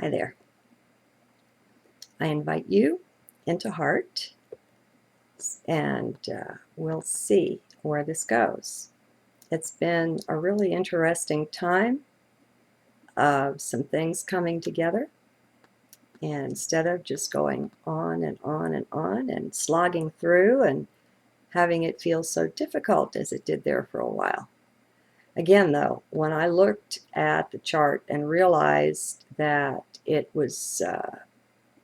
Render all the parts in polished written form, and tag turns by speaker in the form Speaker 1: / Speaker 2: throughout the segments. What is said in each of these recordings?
Speaker 1: Hi there. I invite you into heart, and we'll see where this goes. It's been a really interesting time of some things coming together. And instead of just going on and on and on and slogging through and having it feel so difficult as it did there for a while. Again, though, when I looked at the chart and realized that it was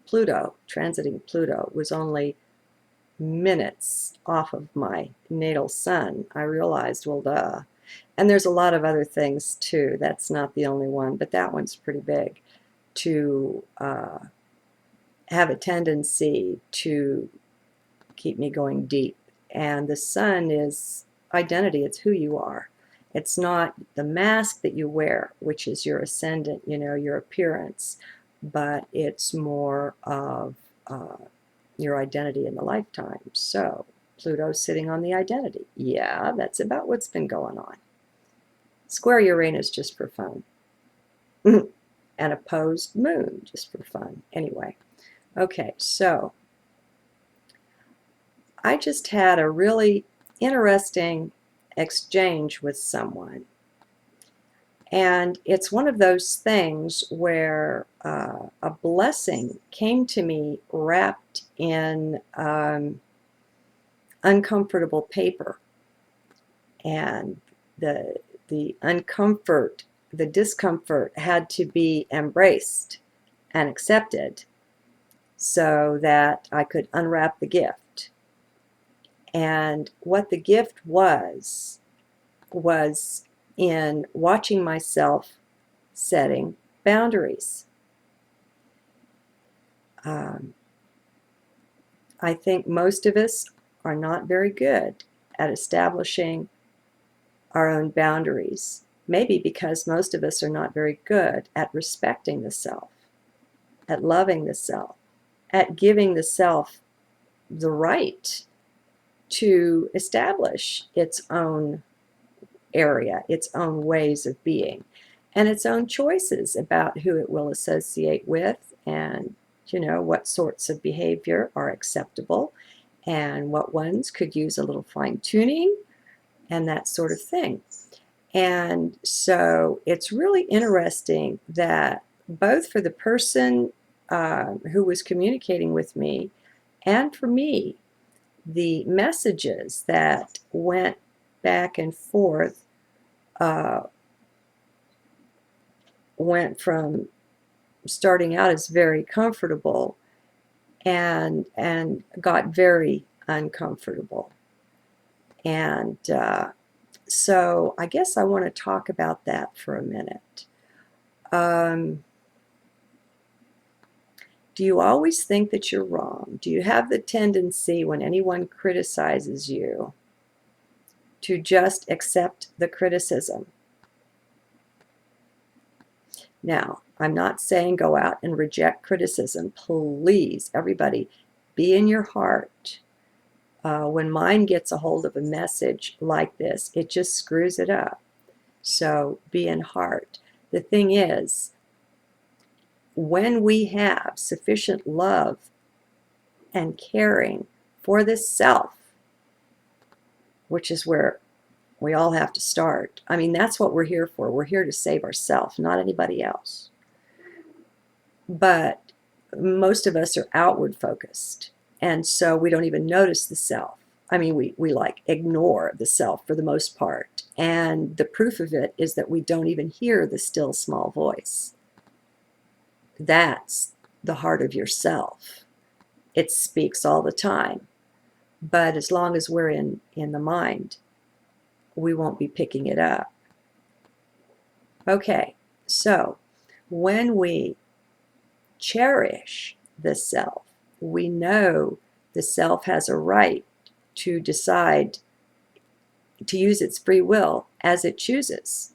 Speaker 1: Pluto, transiting Pluto, was only minutes off of my natal sun, I realized, well, duh. And there's a lot of other things too. That's not the only one, but that one's pretty big, to have a tendency to keep me going deep. And the sun is identity. It's who you are. It's not the mask that you wear, which is your ascendant, your appearance, but it's more of your identity in the lifetime. So Pluto's sitting on the identity. Yeah, that's about what's been going on. Square Uranus just for fun. And opposed moon just for fun. Anyway, okay, so I just had a really interesting exchange with someone. And it's one of those things where a blessing came to me wrapped in uncomfortable paper. And the discomfort had to be embraced and accepted so that I could unwrap the gift. And what the gift was in watching myself setting boundaries. I think most of us are not very good at establishing our own boundaries. Maybe because most of us are not very good at respecting the self, at loving the self, at giving the self the right to establish its own area, its own ways of being, and its own choices about who it will associate with, and what sorts of behavior are acceptable and what ones could use a little fine-tuning and that sort of thing. And so it's really interesting that both for the person who was communicating with me and for me, the messages that went back and forth went from starting out as very comfortable and got very uncomfortable. And so I guess I want to talk about that for a minute. Do you always think that you're wrong? Do you have the tendency when anyone criticizes you to just accept the criticism? Now, I'm not saying go out and reject criticism. Please, everybody, be in your heart. When mind gets a hold of a message like this, it just screws it up. So be in heart. The thing is, when we have sufficient love and caring for the self, which is where we all have to start. I mean, that's what we're here for. We're here to save ourselves, not anybody else. But most of us are outward focused, and so we don't even notice the self. I mean, we like ignore the self for the most part. And the proof of it is that we don't even hear the still small voice. That's the heart of yourself. It speaks all the time. But as long as we're in the mind, we won't be picking it up. Okay, so when we cherish the self, we know the self has a right to decide to use its free will as it chooses.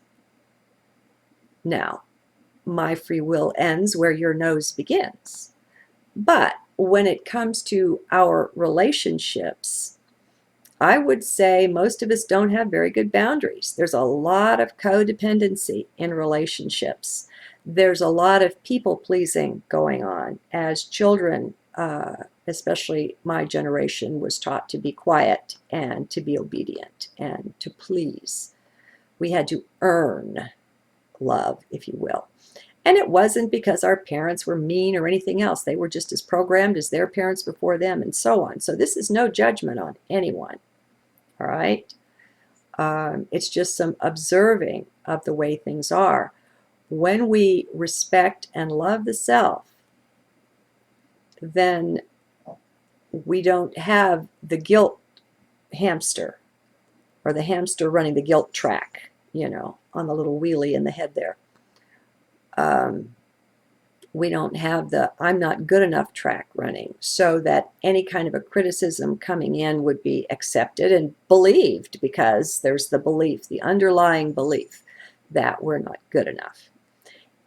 Speaker 1: Now, my free will ends where your nose begins. But when it comes to our relationships, I would say most of us don't have very good boundaries. There's a lot of codependency in relationships. There's a lot of people pleasing going on as children, especially my generation, was taught to be quiet and to be obedient and to please. We had to earn love, if you will. And it wasn't because our parents were mean or anything else. They were just as programmed as their parents before them and so on. So this is no judgment on anyone, all right? It's just some observing of the way things are. When we respect and love the self, then we don't have the guilt hamster or the hamster running the guilt track, you know, on the little wheelie in the head there. We don't have the I'm not good enough track running, so that any kind of a criticism coming in would be accepted and believed, because there's the belief, the underlying belief that we're not good enough.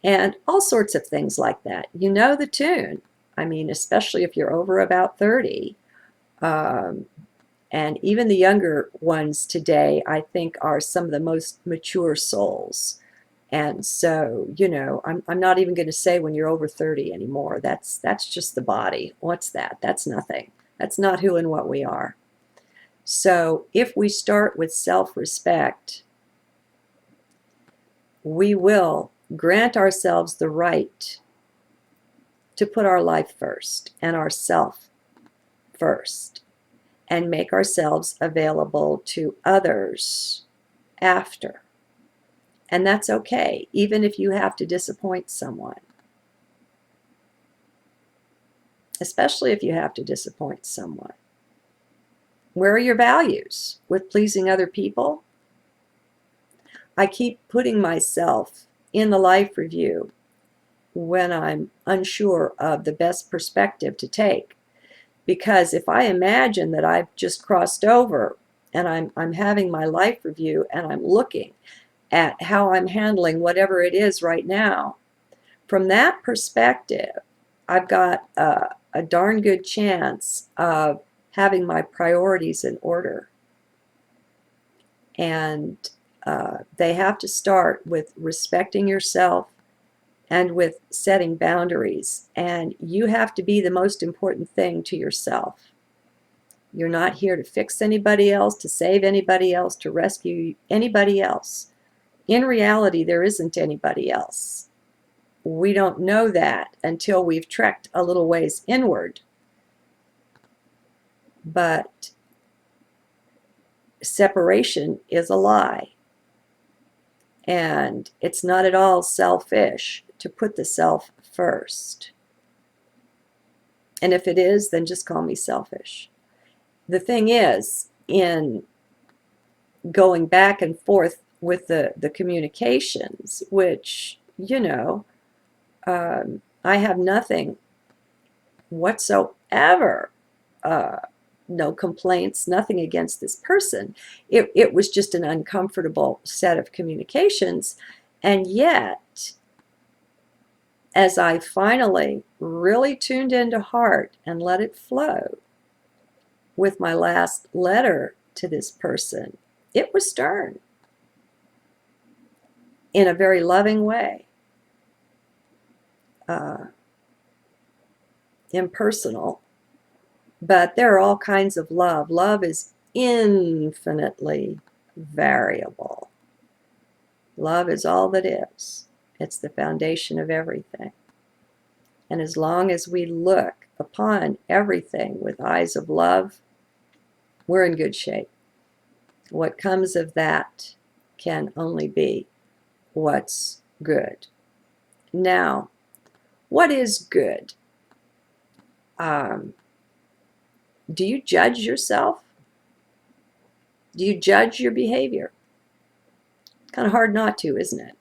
Speaker 1: And all sorts of things like that. You know the tune. I mean, especially if you're over about 30. And even the younger ones today, I think, are some of the most mature souls. And so, you know, I'm not even going to say when you're over 30 anymore. That's just the body. What's that? That's nothing. That's not who and what we are. So if we start with self-respect, we will grant ourselves the right to put our life first and ourself first and make ourselves available to others after. And that's okay, even if you have to disappoint someone. Especially if you have to disappoint someone. Where are your values with pleasing other people? I keep putting myself in the life review when I'm unsure of the best perspective to take. Because if I imagine that I've just crossed over and I'm having my life review and I'm looking at how I'm handling whatever it is right now, from that perspective, I've got a darn good chance of having my priorities in order. And they have to start with respecting yourself and with setting boundaries. And you have to be the most important thing to yourself. You're not here to fix anybody else, to save anybody else, to rescue anybody else. In reality, there isn't anybody else. We don't know that until we've trekked a little ways inward. But separation is a lie. And it's not at all selfish to put the self first. And if it is, then just call me selfish. The thing is, in going back and forth with the communications, which, you know, I have nothing whatsoever, no complaints, nothing against this person. It was just an uncomfortable set of communications. And yet, as I finally really tuned into heart and let it flow with my last letter to this person, it was stern in a very loving way, impersonal, but there are all kinds of love. Love is infinitely variable. Love is all that is. It's the foundation of everything. And as long as we look upon everything with eyes of love, we're in good shape. What comes of that can only be what's good. Now, what is good? Do you judge yourself? Do you judge your behavior? It's kind of hard not to, isn't it?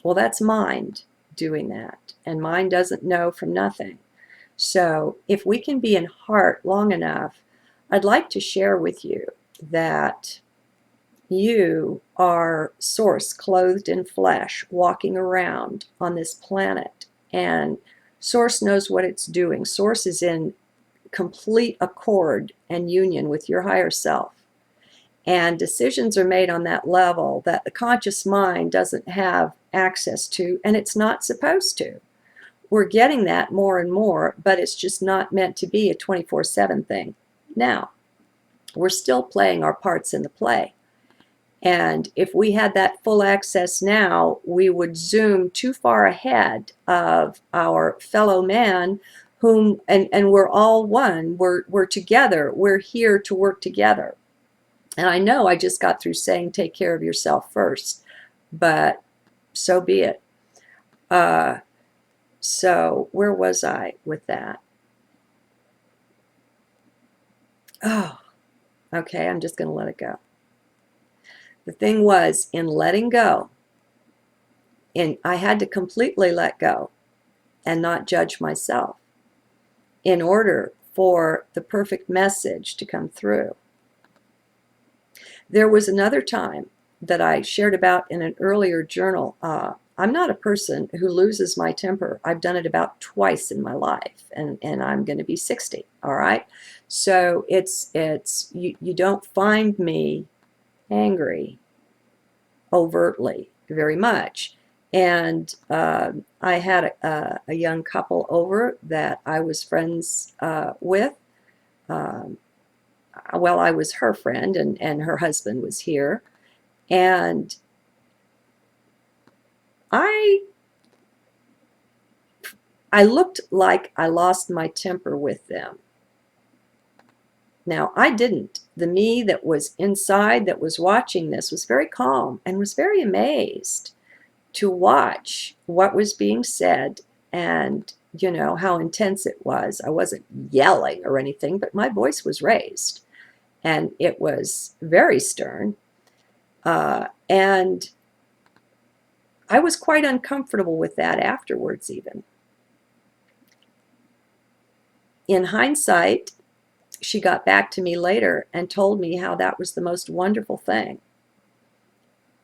Speaker 1: Well, that's mind doing that. And mind doesn't know from nothing. So if we can be in heart long enough, I'd like to share with you that you are source clothed in flesh, walking around on this planet. And source knows what it's doing. Source is in complete accord and union with your higher self. And decisions are made on that level that the conscious mind doesn't have access to, and it's not supposed to. We're getting that more and more, but it's just not meant to be a 24/7 thing. Now, we're still playing our parts in the play. And if we had that full access now, we would zoom too far ahead of our fellow man, whom, and we're all one, we're together, we're here to work together. And I know I just got through saying take care of yourself first, but so be it. So where was I with that? Oh, okay, I'm just going to let it go. The thing was, in letting go, I had to completely let go and not judge myself in order for the perfect message to come through. There was another time that I shared about in an earlier journal. I'm not a person who loses my temper. I've done it about twice in my life, and I'm going to be 60, all right? So you don't find me angry overtly very much. And I had a young couple over that I was friends with. Well, I was her friend, and her husband was here. And I looked like I lost my temper with them. Now, I didn't. The me that was inside, that was watching this, was very calm and was very amazed to watch what was being said and, you know, how intense it was. I wasn't yelling or anything, but my voice was raised, and it was very stern. And I was quite uncomfortable with that afterwards, even. In hindsight, she got back to me later and told me how that was the most wonderful thing,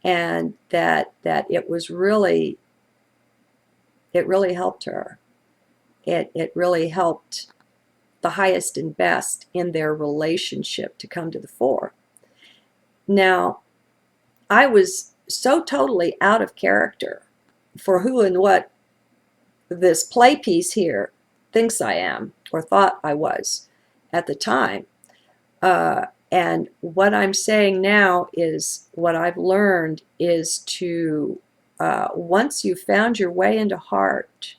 Speaker 1: and that it was really, it really helped her. It really helped the highest and best in their relationship to come to the fore. Now, I was so totally out of character for who and what this play piece here thinks I am, or thought I was at the time. And what I'm saying now is, what I've learned is to, once you've found your way into heart,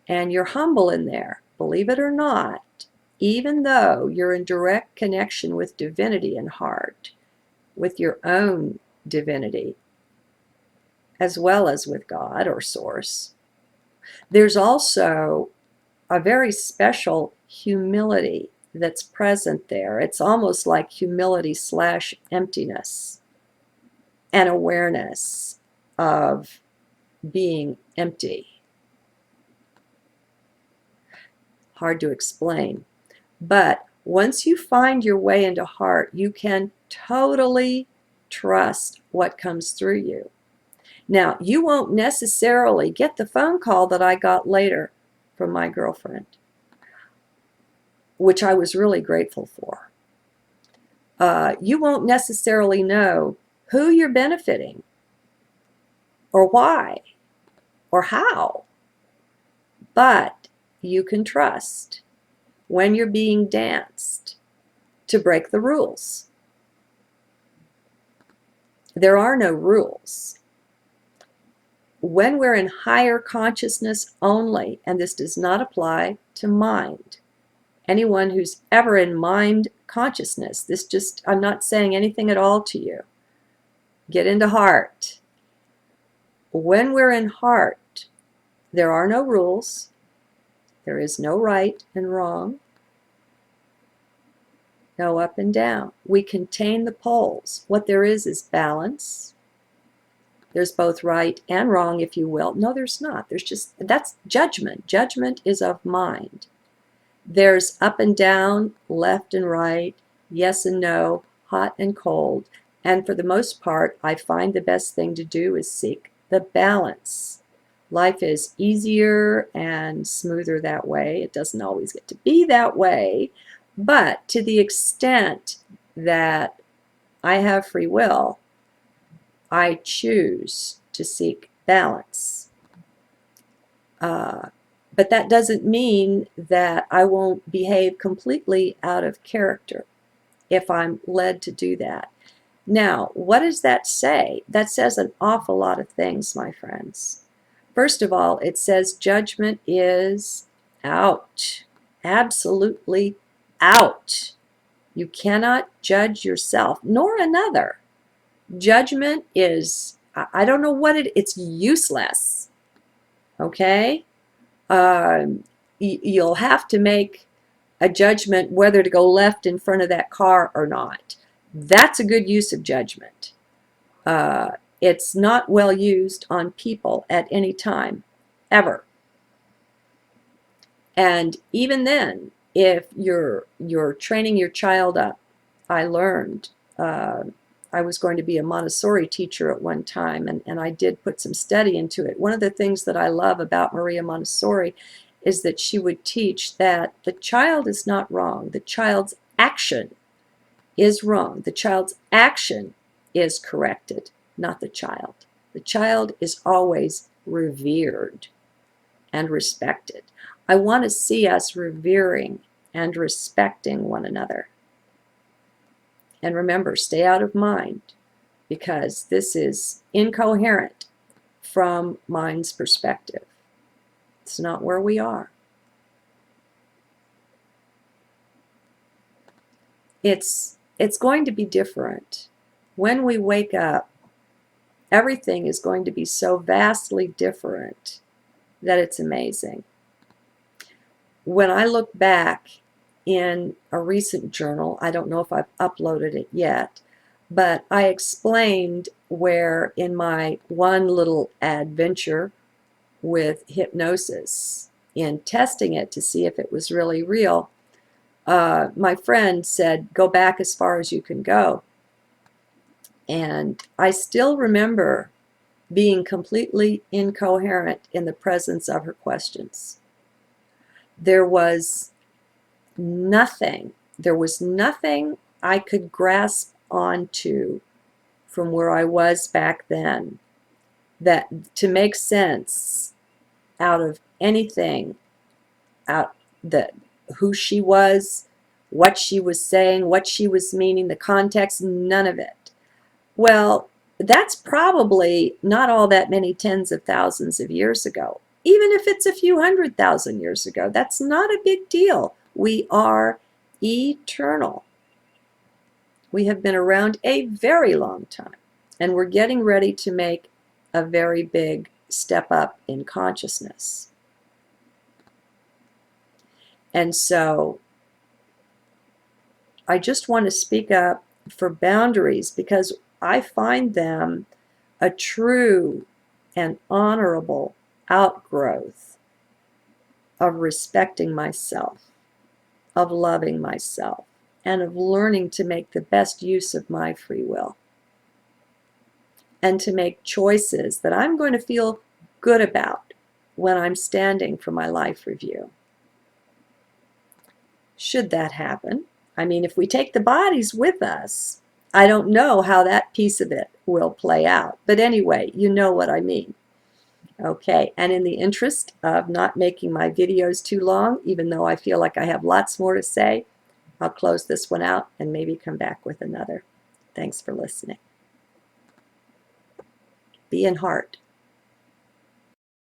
Speaker 1: and you're humble in there, believe it or not, even though you're in direct connection with divinity and heart, with your own divinity, as well as with God or Source, there's also a very special humility that's present there. It's almost like humility / emptiness, and awareness of being empty. Hard to explain. But once you find your way into heart, you can totally trust what comes through you. Now, you won't necessarily get the phone call that I got later from my girlfriend, which I was really grateful for. You won't necessarily know who you're benefiting, or why, or how, but you can trust when you're being danced to break the rules. There are no rules. When we're in higher consciousness only, and this does not apply to mind, anyone who's ever in mind consciousness, I'm not saying anything at all to you. Get into heart. When we're in heart, there are no rules. There is no right and wrong, no up and down. We contain the poles. What there is balance. There's both right and wrong, if you will. No, there's not. That's judgment. Judgment is of mind. There's up and down, left and right, yes and no, hot and cold. And for the most part, I find the best thing to do is seek the balance. Life is easier and smoother that way. It doesn't always get to be that way, but to the extent that I have free will. I choose to seek balance. But that doesn't mean that I won't behave completely out of character if I'm led to do that. Now, what does that say? That says an awful lot of things, my friends. First of all, it says judgment is out. Absolutely out. You cannot judge yourself nor another. Judgment is, I don't know what it's useless. Okay? You'll have to make a judgment whether to go left in front of that car or not. That's a good use of judgment. It's not well used on people at any time, ever. And even then, if you're training your child up, I learned I was going to be a Montessori teacher at one time, and I did put some study into it. One of the things that I love about Maria Montessori is that she would teach that the child is not wrong. The child's action is wrong. The child's action is corrected, not the child. The child is always revered and respected. I want to see us revering and respecting one another. And remember, stay out of mind, because this is incoherent from mind's perspective. It's not where we are. It's going to be different. When we wake up, everything is going to be so vastly different that it's amazing. When I look back in a recent journal, I don't know if I've uploaded it yet, but I explained where in my one little adventure with hypnosis, in testing it to see if it was really real, my friend said, go back as far as you can go. And I still remember being completely incoherent in the presence of her questions. There was nothing I could grasp onto from where I was back then that to make sense out of anything, out that who she was, what she was saying, what she was meaning, the context, none of it. Well, that's probably not all that many tens of thousands of years ago. Even if it's a few 100,000 years ago, that's not a big deal. We are eternal. We have been around a very long time, and we're getting ready to make a very big step up in consciousness. And so I just want to speak up for boundaries, because I find them a true and honorable outgrowth of respecting myself, of loving myself, and of learning to make the best use of my free will, and to make choices that I'm going to feel good about when I'm standing for my life review. Should that happen, I mean, if we take the bodies with us, I don't know how that piece of it will play out. But anyway, you know what I mean. Okay, and in the interest of not making my videos too long, even though I feel like I have lots more to say, I'll close this one out and maybe come back with another. Thanks for listening. Be in heart.